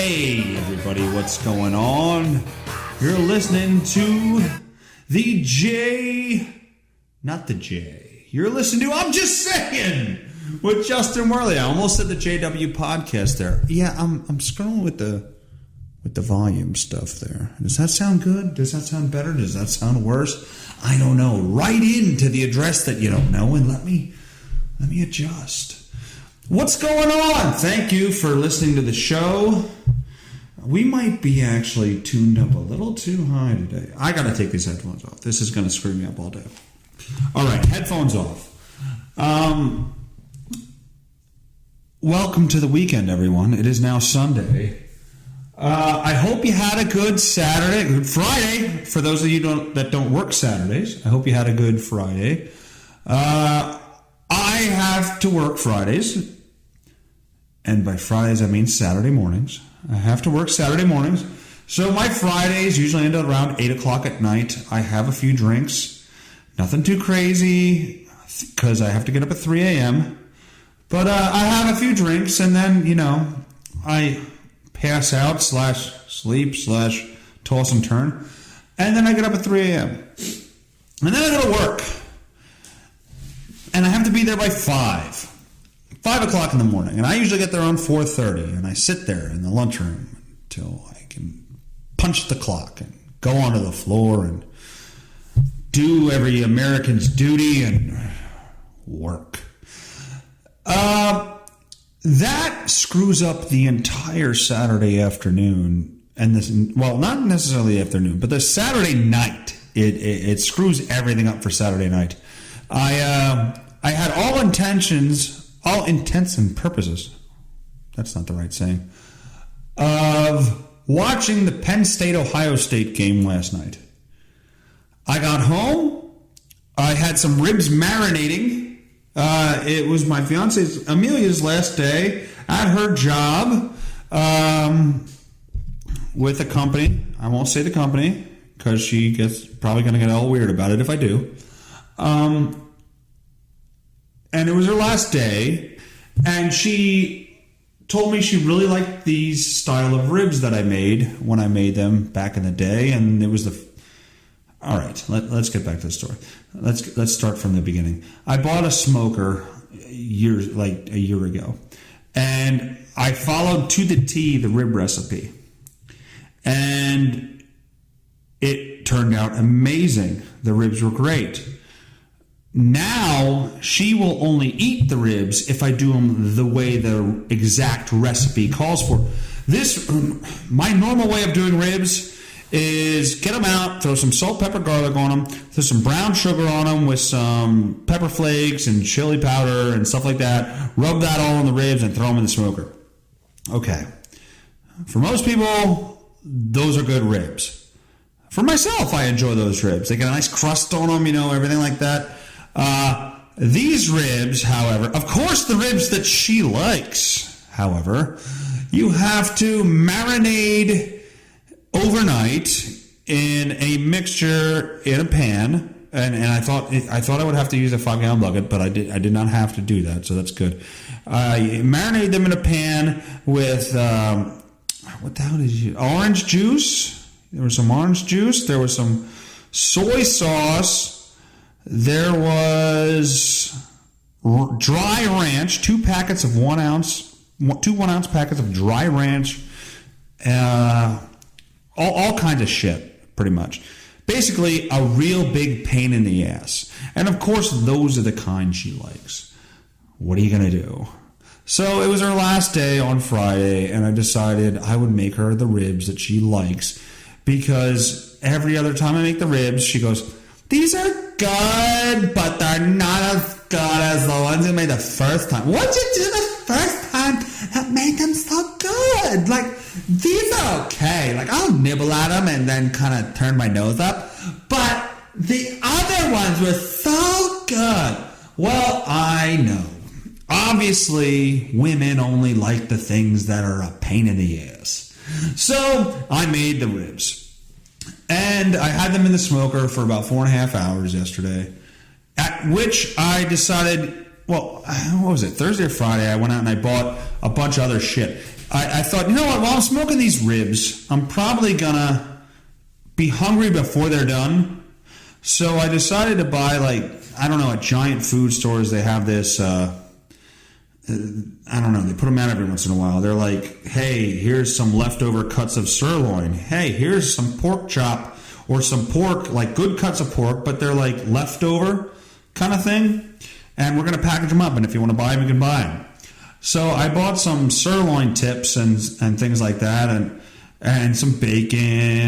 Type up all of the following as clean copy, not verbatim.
Hey, everybody, what's going on? You're listening to the Not the J. You're listening to I'm Just Saying with Justin Werley. I almost said the JW podcast there. Yeah, I'm scrolling with the volume stuff there. Does that sound good? Does that sound better? Does that sound worse? I don't know. Write into the address that you don't know and let me adjust. What's going on? Thank you for listening to the show. We might be actually tuned up a little too high today. I got to take these headphones off. This is going to screw me up all day. All right, headphones off. Welcome to the weekend, everyone. It is now Sunday. I hope you had a good Saturday, good Friday. For those of you that don't work Saturdays, I hope you had a good Friday. I have to work Fridays. And by Fridays, I mean Saturday mornings. I have to work Saturday mornings. So my Fridays usually end up around 8 o'clock at night. I have a few drinks. Nothing too crazy because I have to get up at 3 a.m. But I have a few drinks and then, I pass out / sleep / toss and turn. And then I get up at 3 a.m. And then I go to work. And I have to be there by 5 o'clock in the morning. And I usually get there around 4:30. And I sit there in the lunchroom until I can punch the clock and go onto the floor and do every American's duty and work. That screws up the entire Saturday afternoon. And this, well, not necessarily afternoon, but the Saturday night. It screws everything up for Saturday night. I had all intents and purposes, that's not the right saying, of watching the Penn State-Ohio State game last night. I got home. I had some ribs marinating. It was my fiance's, Amelia's, last day at her job with a company. I won't say the company because she gets probably going to get all weird about it if I do. And it was her last day, and she told me she really liked these style of ribs that I made when I made them back in the day, and it was all right, let's get back to the story. Let's start from the beginning. I bought a smoker a year ago, and I followed to the T the rib recipe, and it turned out amazing. The ribs were great. Now she will only eat the ribs if I do them the way the exact recipe calls for. My normal way of doing ribs is get them out, throw some salt, pepper, garlic on them, throw some brown sugar on them with some pepper flakes and chili powder and stuff like that. Rub that all on the ribs and throw them in the smoker. Okay. For most people, those are good ribs. For myself, I enjoy those ribs. They get a nice crust on them, everything like that. These ribs, however, of course the ribs that she likes, however, you have to marinate overnight in a mixture in a pan, and I thought I would have to use a 5-gallon bucket, but I did not have to do that, so that's good. Marinate them in a pan with what the hell did you? Orange juice. There was some orange juice. There was some soy sauce. There was dry ranch. 2 packets of 1 ounce. 2 1-ounce packets of dry ranch. All kinds of shit, pretty much. Basically, a real big pain in the ass. And of course, those are the kind she likes. What are you going to do? So it was her last day on Friday, and I decided I would make her the ribs that she likes. Because every other time I make the ribs, she goes, "These are good, but they're not as good as the ones you made the first time." What'd you do the first time that made them so good? These are okay. I'll nibble at them and then kind of turn my nose up. But the other ones were so good. Well, I know. Obviously, women only like the things that are a pain in the ass. So I made the ribs. And I had them in the smoker for about 4.5 hours yesterday, at which I decided, what was it, Thursday or Friday, I went out and I bought a bunch of other shit. I thought, you know what, while I'm smoking these ribs, I'm probably going to be hungry before they're done. So I decided to buy, at giant food stores, they have this, they put them out every once in a while. They're like, hey, here's some leftover cuts of sirloin. Hey, here's some pork chop or some pork, like good cuts of pork, but they're like leftover kind of thing. And we're going to package them up, and if you want to buy them, you can buy them. So I bought some sirloin tips and things like that, and some bacon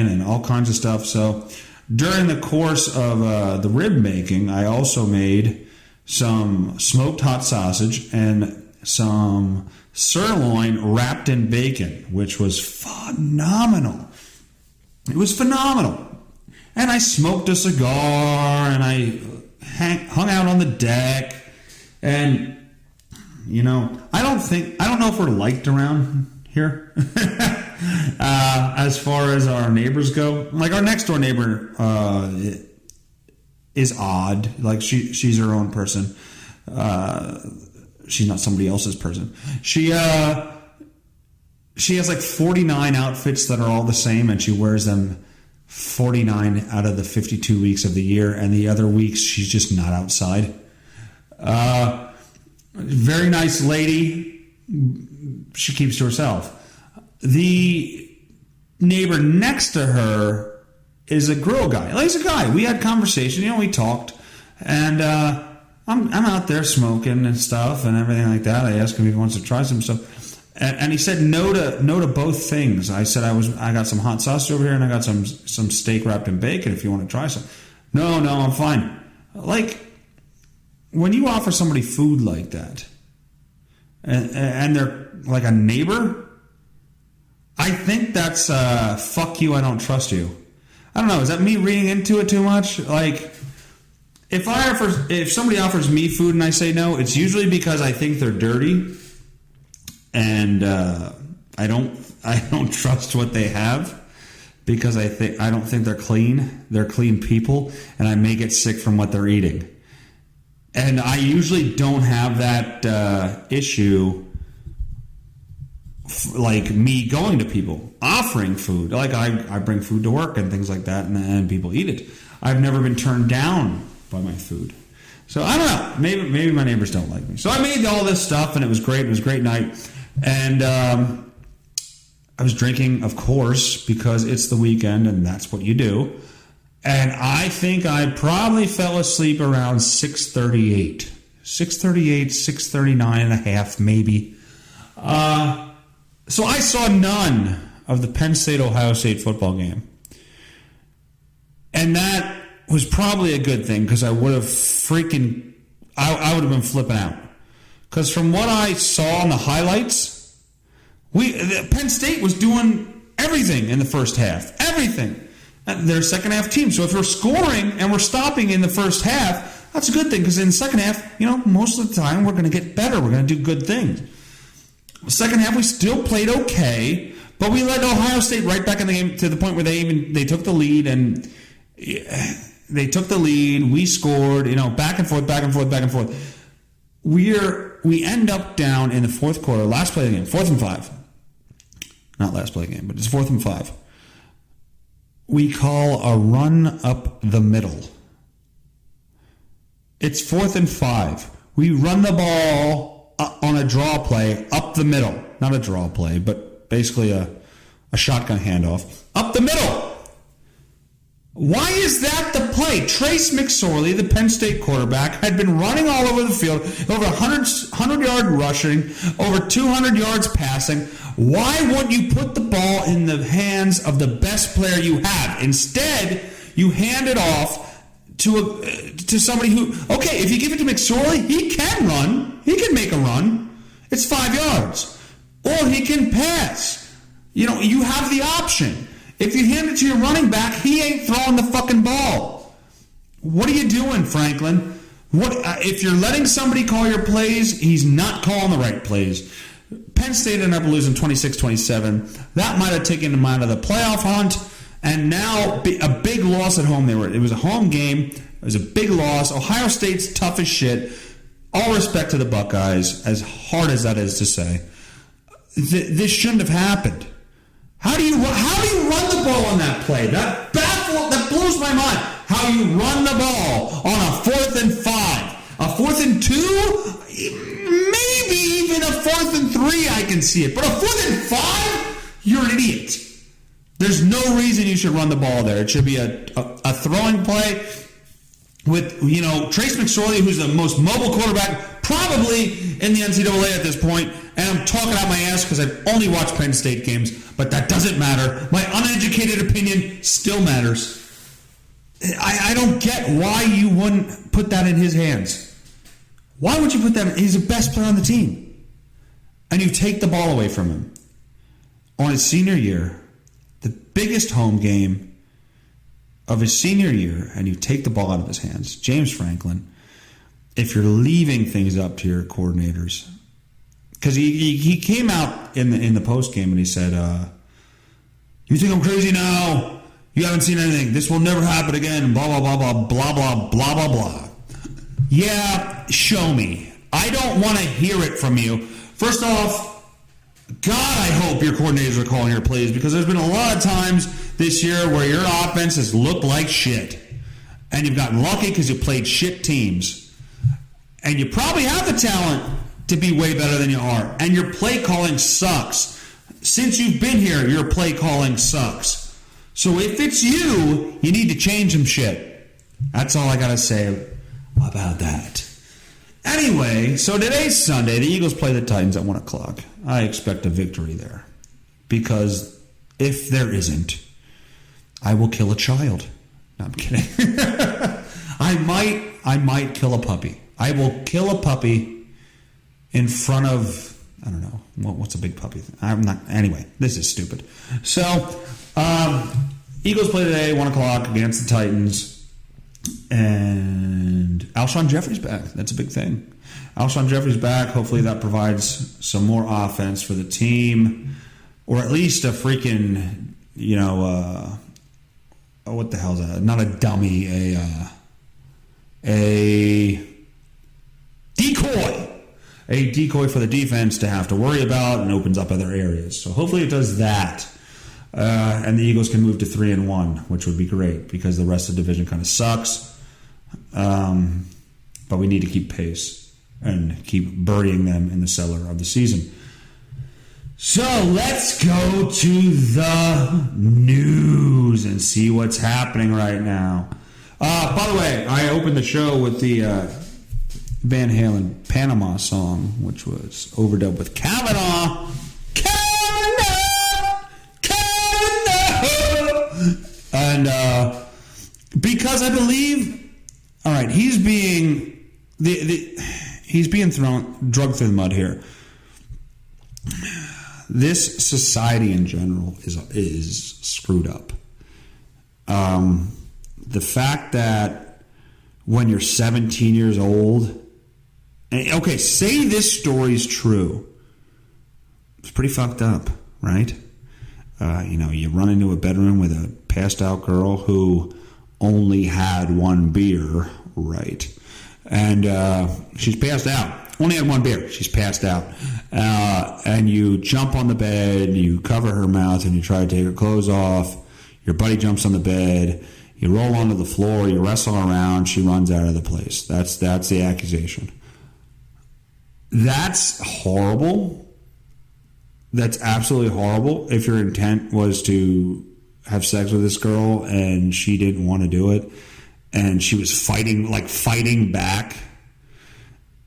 and all kinds of stuff. So during the course of the rib making, I also made some smoked hot sausage and some sirloin wrapped in bacon, which was phenomenal. It was phenomenal. And I smoked a cigar, and I hung out on the deck, and I don't know if we're liked around here as far as our neighbors go. Like, our next door neighbor is odd. Like, she's her own person. She's not somebody else's person. She has like 49 outfits that are all the same, and she wears them 49 out of the 52 weeks of the year, and the other weeks she's just not outside. Very nice lady. She keeps to herself. The neighbor next to her is a grill guy. Like, he's a guy. We had conversation. We talked. And I'm out there smoking and stuff and everything like that. I asked him if he wants to try some stuff. And he said no to both things. I said I got some hot sauce over here, and I got some steak wrapped in bacon if you want to try some. No, I'm fine. Like, when you offer somebody food like that, and they're like a neighbor, I think that's fuck you, I don't trust you. I don't know, is that me reading into it too much? Like, if somebody offers me food and I say no, it's usually because I think they're dirty, and I don't trust what they have, because I don't think they're clean. They're clean people, and I may get sick from what they're eating. And I usually don't have that issue, like me going to people, offering food. Like, I bring food to work and things like that, and people eat it. I've never been turned down by my food. So I don't know. Maybe my neighbors don't like me. So I made all this stuff, and it was great. It was a great night. And I was drinking, of course, because it's the weekend, and that's what you do. And I think I probably fell asleep around 6:38. 6:39 and a half, maybe. So I saw none of the Penn State-Ohio State football game. And that was probably a good thing, because I would have I would have been flipping out. Because from what I saw in the highlights, Penn State was doing everything in the first half. Everything. They're a second half team. So if we're scoring and we're stopping in the first half, that's a good thing, because in the second half, most of the time we're going to get better. We're going to do good things. The second half, we still played okay, but we led Ohio State right back in the game to the point where they took the lead, and they took the lead. We scored, back and forth, back and forth, back and forth. We end up down in the fourth quarter, last play of the game, 4th and 5. Not last play of the game, but it's 4th and 5. We call a run up the middle. It's 4th and 5. We run the ball on a draw play up the middle. Not a draw play, but basically a shotgun handoff. Up the middle. Why is that the play? Trace McSorley, the Penn State quarterback, had been running all over the field, over 100-yard rushing, over 200 yards passing. Why wouldn't you put the ball in the hands of the best player you have? Instead, you hand it off to somebody who, okay, if you give it to McSorley, he can run. He can make a run. It's 5 yards. Or he can pass. You have the option. If you hand it to your running back, he ain't throwing the fucking ball. What are you doing, Franklin? If you're letting somebody call your plays, he's not calling the right plays. Penn State ended up losing 26-27. That might have taken them out of the playoff hunt. And now a big loss at home. It was a home game. It was a big loss. Ohio State's tough as shit. All respect to the Buckeyes, as hard as that is to say. this shouldn't have happened. How do you run the ball on that play? That blows my mind. How you run the ball on a 4th and 5, a 4th and 2, maybe even a 4th and 3. I can see it, but a 4th and 5, you're an idiot. There's no reason you should run the ball there. It should be a throwing play with, Trace McSorley, who's the most mobile quarterback probably in the NCAA at this point. And I'm talking out my ass because I've only watched Penn State games, but that doesn't matter. My uneducated opinion still matters. I don't get why you wouldn't put that in his hands. Why would you put that in? He's the best player on the team. And you take the ball away from him on his senior year, the biggest home game of his senior year, and you take the ball out of his hands. James Franklin, if you're leaving things up to your coordinators, because he came out in the post game and he said, "You think I'm crazy now? You haven't seen anything. This will never happen again. Blah blah blah blah blah blah blah blah blah." Yeah, show me. I don't want to hear it from you. First off, God, I hope your coordinators are calling your plays, because there's been a lot of times this year where your offense has looked like shit, and you've gotten lucky because you played shit teams, and you probably have the talent to be way better than you are, and your play calling sucks. Since you've been here, your play calling sucks. So if it's you need to change some shit. That's all I got to say about that. Anyway, so today's Sunday. The Eagles play the Titans at 1 o'clock. I expect a victory there, because if there isn't, I will kill a child. No, I'm kidding. I might kill a puppy. I will kill a puppy in front of, I don't know, what's a big puppy thing? Anyway, this is stupid. So, Eagles play today, 1 o'clock against the Titans, and Alshon Jeffrey's back. That's a big thing. Alshon Jeffrey's back. Hopefully that provides some more offense for the team, or at least a freaking, what the hell is that? Not a dummy, a decoy. A decoy for the defense to have to worry about, and opens up other areas. So hopefully it does that. And the Eagles can move to 3-1, which would be great, because the rest of the division kind of sucks. But we need to keep pace and keep burying them in the cellar of the season. So let's go to the news and see what's happening right now. By the way, I opened the show with the Van Halen Panama song, which was overdubbed with Kavanaugh. And because I believe, all right, he's being drugged through the mud here. This society in general is screwed up. The fact that when you're 17 years old, okay, say this story's true, it's pretty fucked up, right? You run into a bedroom with a passed out girl who only had one beer, right? And she's passed out. Only had one beer. She's passed out. And you jump on the bed, you cover her mouth, and you try to take her clothes off. Your buddy jumps on the bed. You roll onto the floor. You wrestle around. She runs out of the place. That's the accusation. That's horrible. That's absolutely horrible. If your intent was to have sex with this girl and she didn't want to do it, and she was fighting back,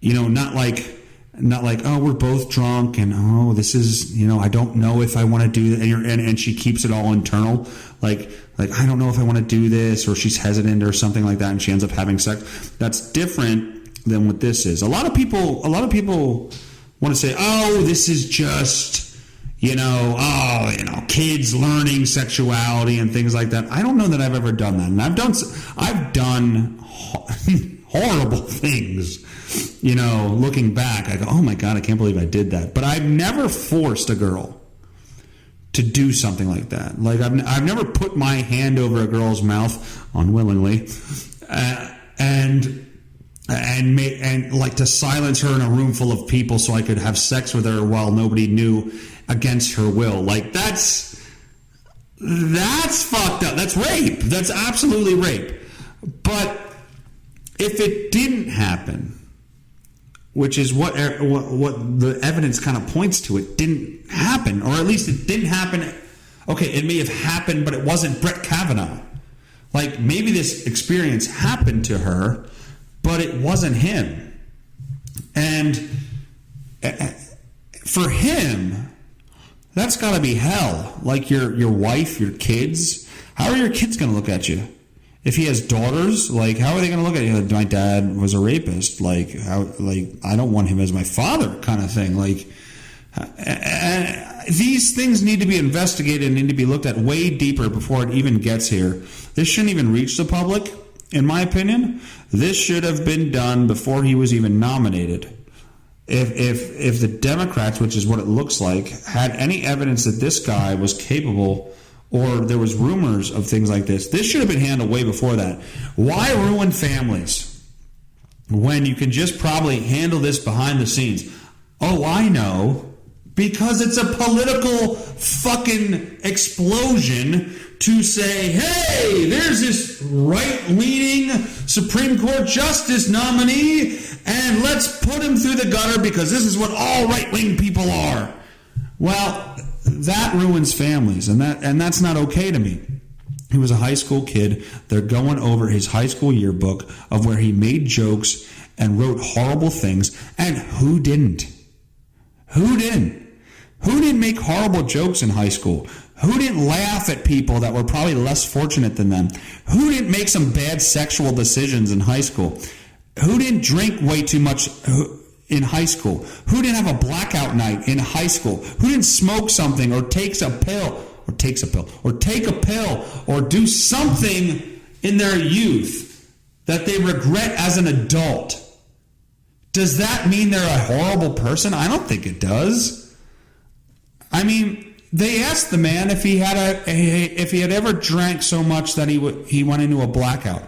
not like, oh, we're both drunk, and oh, this is, I don't know if I want to do that, and she keeps it all internal, like I don't know if I want to do this, or she's hesitant or something like that, and she ends up having sex. That's different than what this is. A lot of people want to say, oh, this is just, kids learning sexuality and things like that. I don't know that I've ever done that. And I've done horrible things, looking back. I go, oh my God, I can't believe I did that. But I've never forced a girl to do something like that. Like I've never put my hand over a girl's mouth unwillingly, and like to silence her in a room full of people so I could have sex with her while nobody knew, against her will. Like, that's fucked up. That's rape. That's absolutely rape. But if it didn't happen, which is what the evidence kind of points to, it didn't happen, or at least it didn't happen. Okay, it may have happened, but it wasn't Brett Kavanaugh. Like, maybe this experience happened to her, but it wasn't him. And for him, that's got to be hell. Like, your wife, your kids. How are your kids going to look at you? If he has daughters, like, how are they going to look at you? Like, my dad was a rapist. Like, I don't want him as my father, kind of thing. Like, these things need to be investigated and need to be looked at way deeper before it even gets here. This shouldn't even reach the public, in my opinion. This should have been done before he was even nominated. If the Democrats, which is what it looks like, had any evidence that this guy was capable, or there was rumors of things like this should have been handled way before that. Why ruin families when you can just probably handle this behind the scenes? Oh, I know. Because it's a political fucking explosion to say, hey, there's this right-leaning Supreme Court justice nominee, and let's put him through the gutter because this is what all right-wing people are. Well, that ruins families, and that's not okay to me. He was a high school kid. They're going over his high school yearbook of where he made jokes and wrote horrible things, and who didn't? Who didn't? Who didn't make horrible jokes in high school? Who didn't laugh at people that were probably less fortunate than them? Who didn't make some bad sexual decisions in high school? Who didn't drink way too much in high school? Who didn't have a blackout night in high school? Who didn't smoke something or take a pill or do something in their youth that they regret as an adult? Does that mean they're a horrible person? I don't think it does. I mean, they asked the man if he had ever drank so much that he went into a blackout,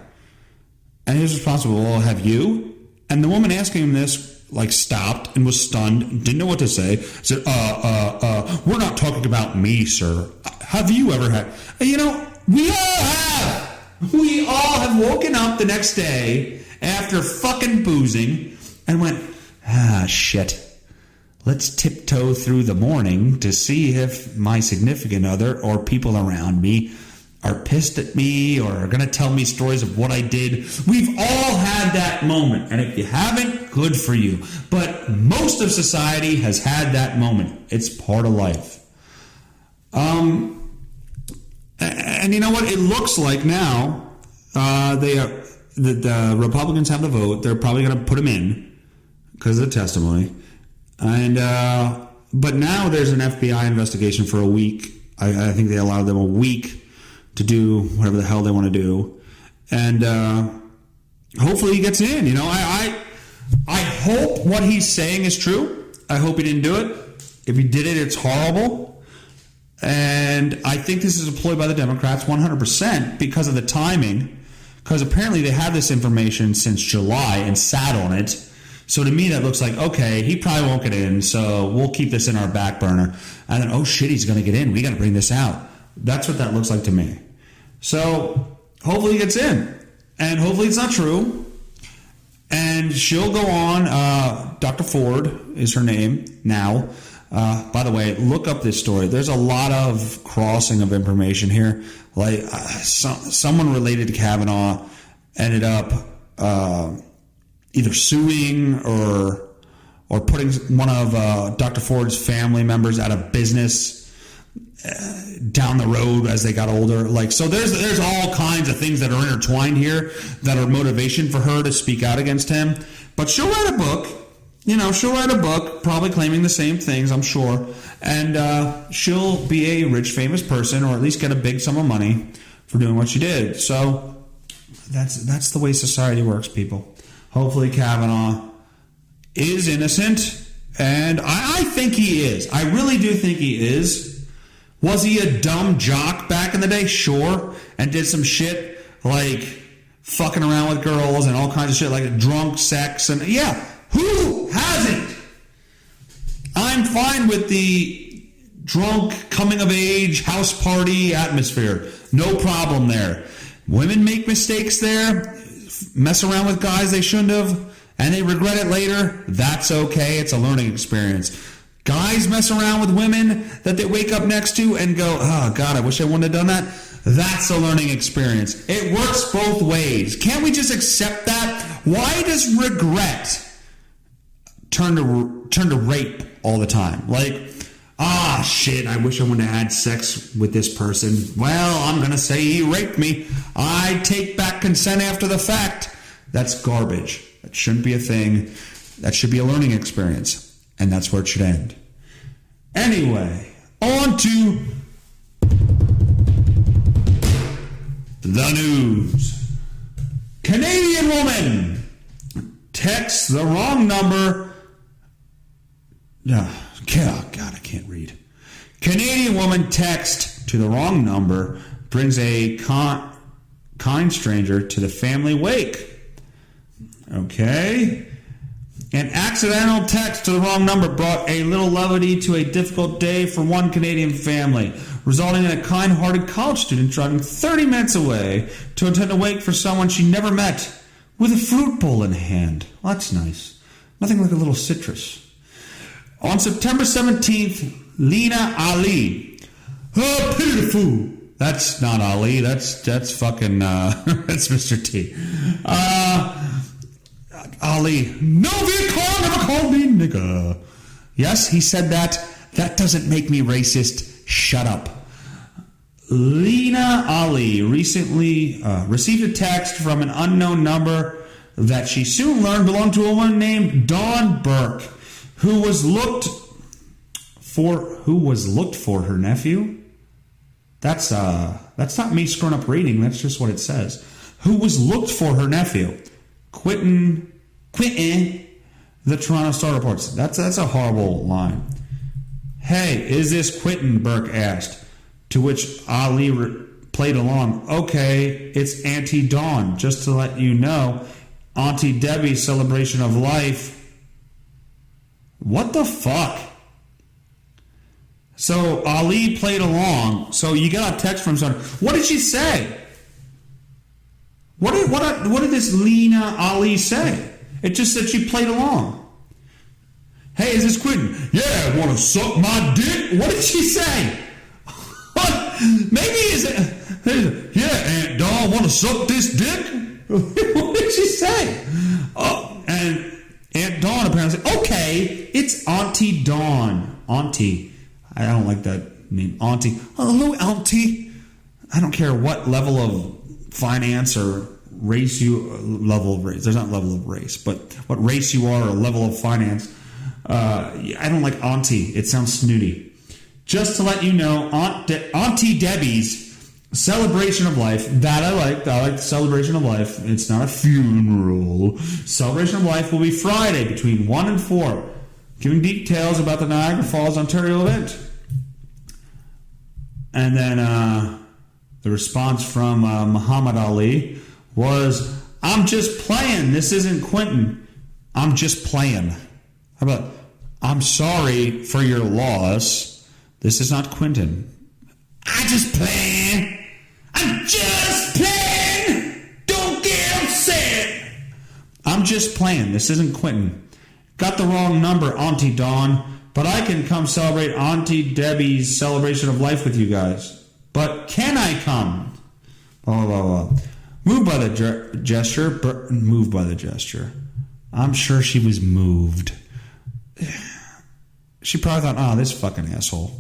and his response was, "Well, have you?" And the woman asking him this stopped and was stunned, didn't know what to say. Said, "We're not talking about me, sir. Have you ever had?" We all have. We all have woken up the next day after fucking boozing and went, shit. Let's tiptoe through the morning to see if my significant other or people around me are pissed at me or are going to tell me stories of what I did. We've all had that moment. And if you haven't, good for you. But most of society has had that moment. It's part of life. And you know what? It looks like now the Republicans have the vote. They're probably going to put him in because of the testimony. And but now there's an FBI investigation for a week. I think they allowed them a week to do whatever the hell they want to do, and hopefully he gets in. I hope what he's saying is true. I hope he didn't do it. If he did it, it's horrible. And I think this is a ploy by the Democrats 100% because of the timing. Because apparently they had this information since July and sat on it. So to me, that looks like, okay, he probably won't get in, so we'll keep this in our back burner. And then, oh shit, he's going to get in. We got to bring this out. That's what that looks like to me. So hopefully he gets in. And hopefully it's not true. And she'll go on. Dr. Ford is her name now. By the way, look up this story. There's a lot of crossing of information here. Someone related to Kavanaugh ended up either suing or putting one of Dr. Ford's family members out of business down the road as they got older. So there's all kinds of things that are intertwined here that are motivation for her to speak out against him. But she'll write a book. She'll write a book probably claiming the same things, I'm sure. And she'll be a rich, famous person, or at least get a big sum of money for doing what she did. So that's the way society works, people. Hopefully Kavanaugh is innocent, and I think he is. I really do think he is. Was he a dumb jock back in the day? Sure. And did some shit like fucking around with girls and all kinds of shit, like drunk sex, and yeah, who hasn't? I'm fine with the drunk, coming of age, house party atmosphere. No problem there. Women make mistakes there, mess around with guys they shouldn't have, and they regret it later. That's okay. It's a learning experience. Guys mess around with women that they wake up next to and go, oh, God, I wish I wouldn't have done that. That's a learning experience. It works both ways. Can't we just accept that? Why does regret turn to rape all the time? Like, shit, I wish I wouldn't have had sex with this person. Well, I'm going to say he raped me. I take back consent after the fact. That's garbage. That shouldn't be a thing. That should be a learning experience. And that's where it should end. Anyway, on to the news. Canadian woman texts the wrong number. Oh, God, I can't read. Canadian woman text to the wrong number brings a kind stranger to the family wake. Okay. An accidental text to the wrong number brought a little levity to a difficult day for one Canadian family, resulting in a kind-hearted college student driving 30 minutes away to attend a wake for someone she never met with a fruit bowl in hand. Well, that's nice. Nothing like a little citrus. On September 17th, Lena Ali. Oh, beautiful. That's not Ali. That's fucking, that's Mr. T. Ali. No vehicle never called me nigger. Yes, he said that. That doesn't make me racist. Shut up. Lena Ali recently received a text from an unknown number that she soon learned belonged to a woman named Dawn Burke, who was looked for her nephew. That's not me screwing up reading. That's just what it says. Who was looked for her nephew, Quentin. The Toronto Star reports. That's a horrible line. Hey, is this Quentin? Burke asked. To which Ali played along. Okay, it's Auntie Dawn. Just to let you know, Auntie Debbie's celebration of life. What the fuck? So Ali played along. So you got a text from someone. What did she say? What did this Lena Ali say? It just said she played along. Hey, is this Quentin? Yeah, want to suck my dick? What did she say? Maybe is it? Yeah, Aunt Dawn, want to suck this dick? What did she say? And Aunt Dawn apparently said, okay, it's Auntie Dawn. Auntie. I don't like that name. Auntie. Oh, hello, Auntie. I don't care what level of finance or race level of race. There's not level of race, but what race you are or level of finance. I don't like Auntie. It sounds snooty. Just to let you know, Auntie Debbie's celebration of life, that I like the celebration of life. It's not a funeral. Celebration of life will be Friday between 1 and 4, giving details about the Niagara Falls, Ontario event. And then the response from Muhammad Ali was, I'm just playing. This isn't Quentin. I'm just playing. How about, I'm sorry for your loss. This is not Quentin. I'm just playing. Don't get upset. I'm just playing. This isn't Quentin. Got the wrong number, Auntie Dawn, but I can come celebrate Auntie Debbie's celebration of life with you guys. But can I come? Blah, blah, blah. Moved by the gesture. Moved by the gesture. I'm sure she was moved. She probably thought, oh, this fucking asshole.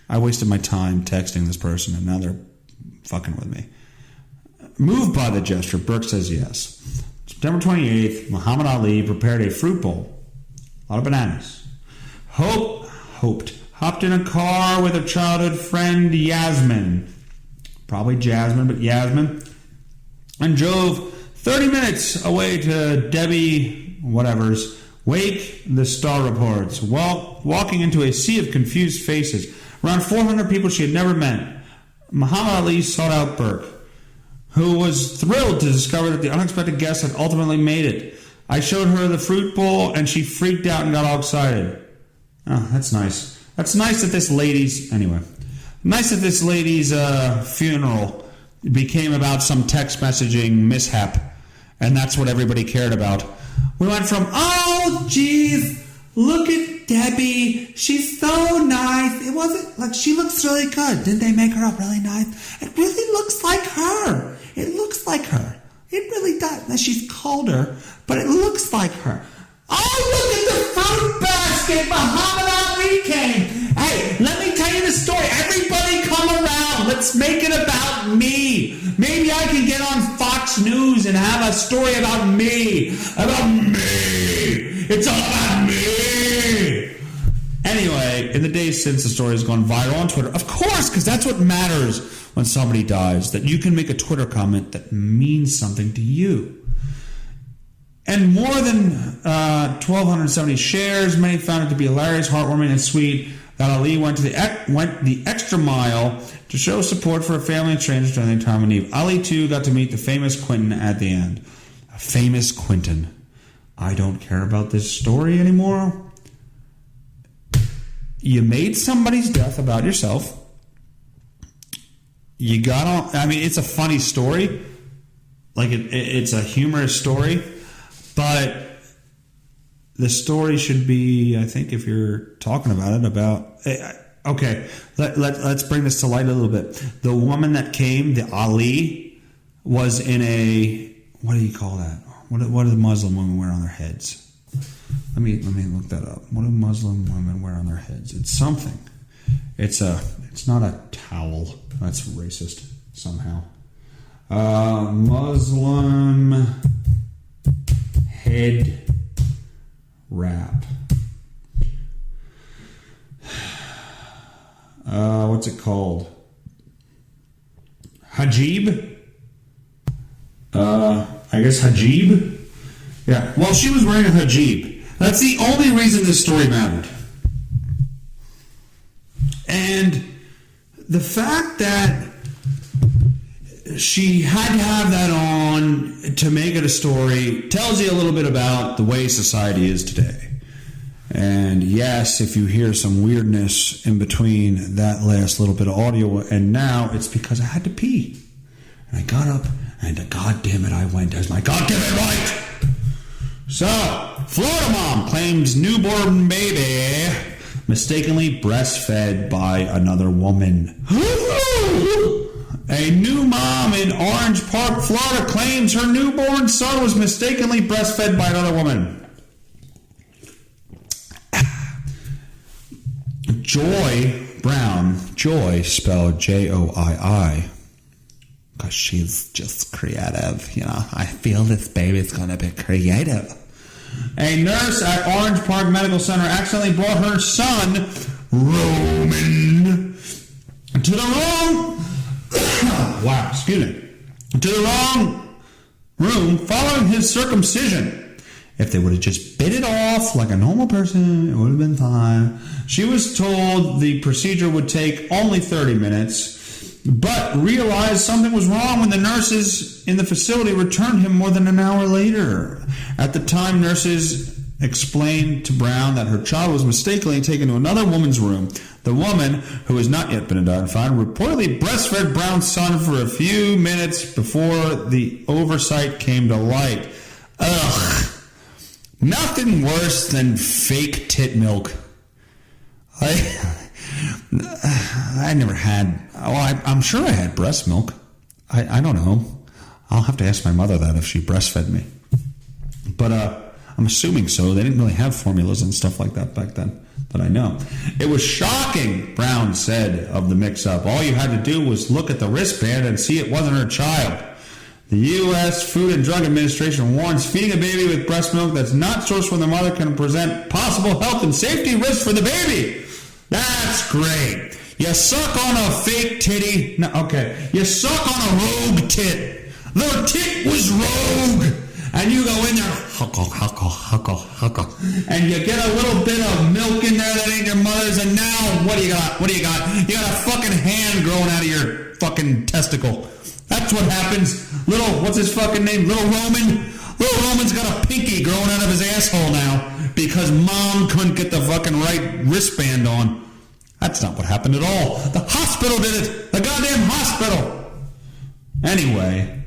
I wasted my time texting this person, and now they're fucking with me. Moved by the gesture, Burke says yes. September 28th, Muhammad Ali prepared a fruit bowl. A lot of bananas. Hopped in a car with her childhood friend, Yasmin. Probably Jasmine, but Yasmin. And drove 30 minutes away to Debbie whatever's wake, the Star reports. Walking into a sea of confused faces. Around 400 people she had never met. Muhammad Ali sought out Burke, who was thrilled to discover that the unexpected guest had ultimately made it. I showed her the fruit bowl, and she freaked out and got all excited. Oh, that's nice. That's nice that this lady's funeral became about some text messaging mishap, and that's what everybody cared about. We went from, oh, geez, look at Debbie. She's so nice. It wasn't like she looks really good. Didn't they make her up really nice? It really looks like her. It looks like her. It really does. Now, she's colder, but it looks like her. Oh, look at the fruit basket. Muhammad Ali came. Hey, let me tell you the story. Everybody come around. Let's make it about me. Maybe I can get on Fox News and have a story about me. About me. It's all about me. Anyway, in the days since the story has gone viral on Twitter, of course, because that's what matters when somebody dies, that you can make a Twitter comment that means something to you. And more than 1,270 shares, many found it to be hilarious, heartwarming, and sweet that Ali went the extra mile to show support for a family and strangers during their time of need. Ali, too, got to meet the famous Quentin at the end. A famous Quentin. I don't care about this story anymore. You made somebody's death about yourself. You got on. I mean, it's a funny story. Like, it's a humorous story. But the story should be, I think, if you're talking about it, about... Okay, let's bring this to light a little bit. The woman that came, the Ali, was in a... What do you call that? What do the Muslim women wear on their heads? Let me look that up. What do Muslim women wear on their heads? It's something. It's not a towel. That's racist somehow. Muslim head wrap. What's it called? Hijab? I guess hijab? Yeah. Well, she was wearing a hijab. That's the only reason this story mattered. And the fact that she had to have that on to make it a story tells you a little bit about the way society is today. And yes, if you hear some weirdness in between that last little bit of audio and now, it's because I had to pee. And I got up and God damn it, I went as my God damn it right. So, Florida mom claims newborn baby mistakenly breastfed by another woman. A new mom in Orange Park, Florida claims her newborn son was mistakenly breastfed by another woman. Joy Brown, Joy spelled Joii, because she's just creative. You know, I feel this baby's going to be creative. A nurse at Orange Park Medical Center accidentally brought her son, Roman, to the wrong... to the wrong room following his circumcision. If they would have just bit it off like a normal person, it would have been fine. She was told the procedure would take only 30 minutes, but realized something was wrong when the nurses in the facility returned him more than an hour later. At the time, nurses explained to Brown that her child was mistakenly taken to another woman's room. The woman, who has not yet been identified, reportedly breastfed Brown's son for a few minutes before the oversight came to light. Ugh. Nothing worse than fake tit milk. I never had... Well, I'm sure I had breast milk. I don't know. I'll have to ask my mother that if she breastfed me. But I'm assuming so. They didn't really have formulas and stuff like that back then that I know. It was shocking, Brown said, of the mix-up. All you had to do was look at the wristband and see it wasn't her child. The U.S. Food and Drug Administration warns feeding a baby with breast milk that's not sourced from the mother can present possible health and safety risks for the baby. That's great. You suck on a fake titty. No, okay. You suck on a rogue tit. The tit was rogue. And you go in there, huckle, and you get a little bit of milk in there that ain't your mother's, and now, what do you got? You got a fucking hand growing out of your fucking testicle. That's what happens. What's his fucking name? Little Roman? Little Roman's got a pinky growing out of his asshole now because mom couldn't get the fucking right wristband on. That's not what happened at all. The hospital did it. The goddamn hospital. Anyway,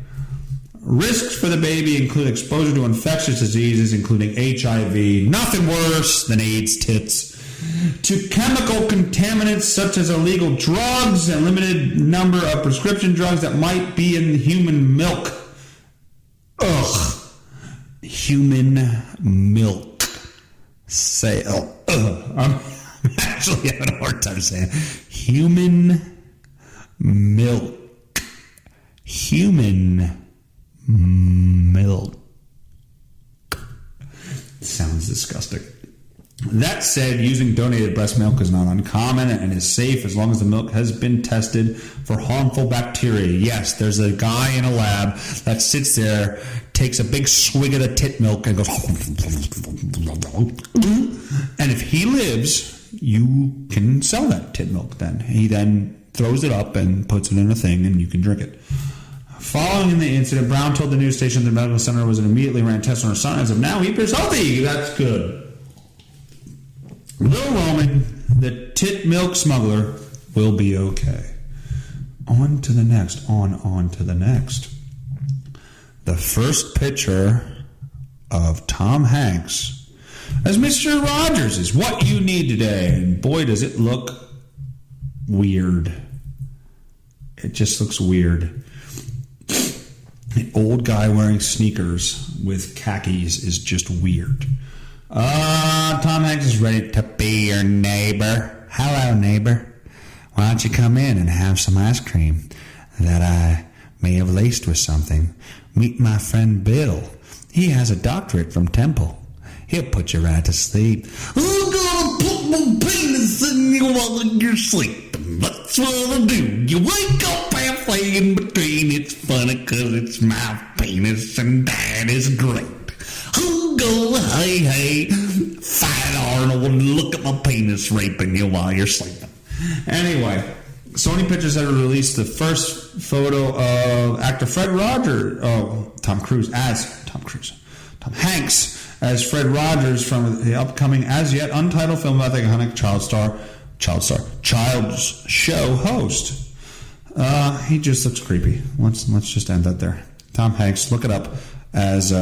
risks for the baby include exposure to infectious diseases, including HIV, nothing worse than AIDS tits, to chemical contaminants such as illegal drugs and limited number of prescription drugs that might be in human milk. Ugh. Human milk sale. Ugh. I'm actually having a hard time saying it. Human milk. Human milk. Sounds disgusting. That said, using donated breast milk is not uncommon and is safe as long as the milk has been tested for harmful bacteria. Yes, there's a guy in a lab that sits there, takes a big swig of the tit milk and goes, and if he lives, you can sell that tit milk then. He then throws it up and puts it in a thing and you can drink it. Following the incident, Brown told the news station the medical center was immediately ran tests on her son. As of now, he appears healthy. That's good. Little Roman, the tit milk smuggler, will be okay. On to the next. On to the next. The first picture of Tom Hanks as Mr. Rogers is what you need today. And boy, does it look weird. It just looks weird. An old guy wearing sneakers with khakis is just weird. Tom Hanks is ready to be your neighbor. Hello, neighbor. Why don't you come in and have some ice cream that I may have laced with something? Meet my friend Bill. He has a doctorate from Temple. He'll put you right to sleep. I'm gonna put my penis in you while you're sleeping. That's what I do. You wake up halfway in between. It's funny 'cause it's my penis and that is great. Go, hey, fat Arnold, look at my penis raping you while you're sleeping. Anyway, Sony Pictures had released the first photo of actor Tom Hanks as Fred Rogers from the upcoming as yet untitled film about the iconic Child's Show host. He just looks creepy. Let's just end that there. Tom Hanks, look it up as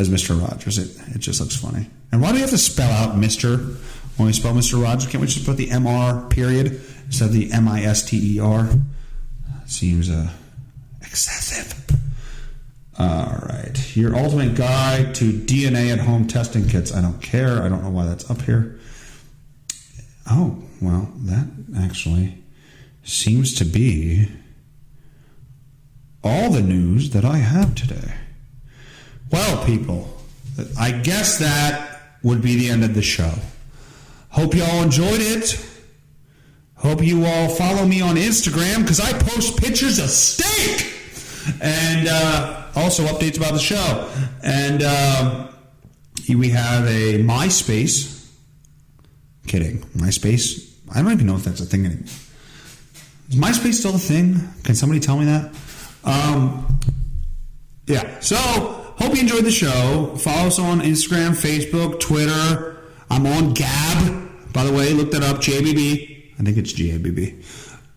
Mr. Rogers. It just looks funny. And why do we have to spell out Mr. when we spell Mr. Rogers? Can't we just put the MR period instead of the MISTER? Seems excessive. All right. Your ultimate guide to DNA at home testing kits. I don't care. I don't know why that's up here. Oh, well, that actually seems to be all the news that I have today. Well, people, I guess that would be the end of the show. Hope you all enjoyed it. Hope you all follow me on Instagram because I post pictures of steak and also updates about the show. And we have a MySpace. Kidding. MySpace? I don't even know if that's a thing anymore. Is MySpace still a thing? Can somebody tell me that? Yeah. So, hope you enjoyed the show. Follow us on Instagram, Facebook, Twitter. I'm on Gab. By the way, look that up. JBB. I think it's GABB.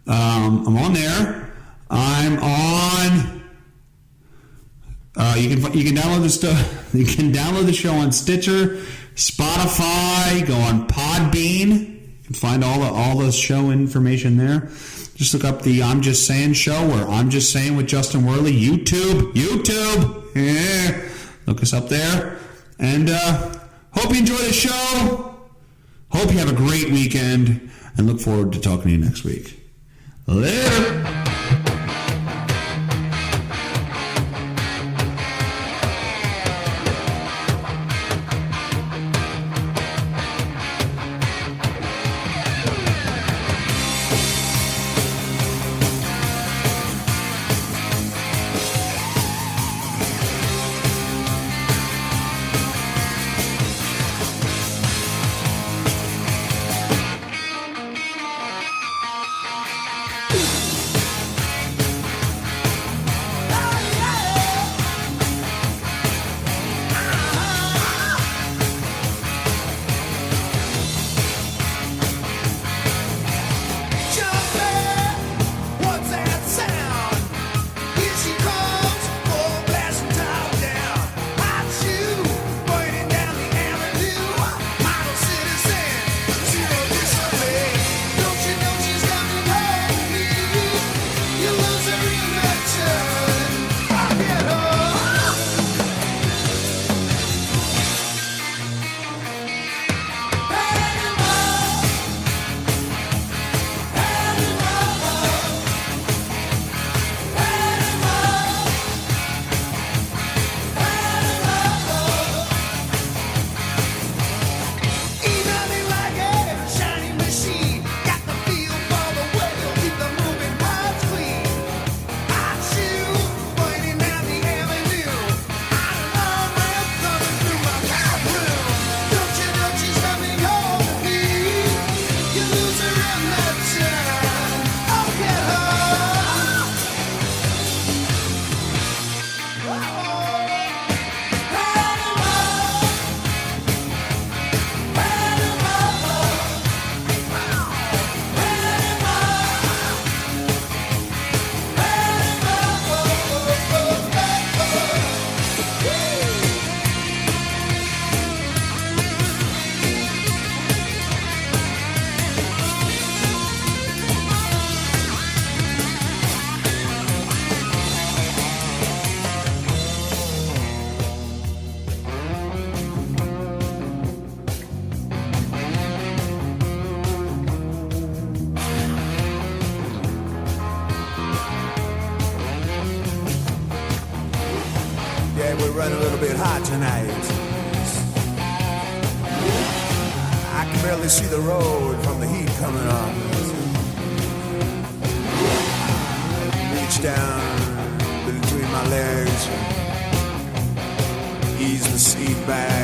I'm on there. I'm on. You can download the stuff. You can download the show on Stitcher, Spotify. Go on Podbean. You can find all the show information there. Just look up the I'm Just Saying show, where I'm Just Saying with Justin Werley. YouTube. Yeah. Look us up there. And hope you enjoy the show. Hope you have a great weekend. And look forward to talking to you next week. Later. Hey, we're running a little bit hot tonight. I can barely see the road from the heat coming on. Reach down between my legs, ease the seat back.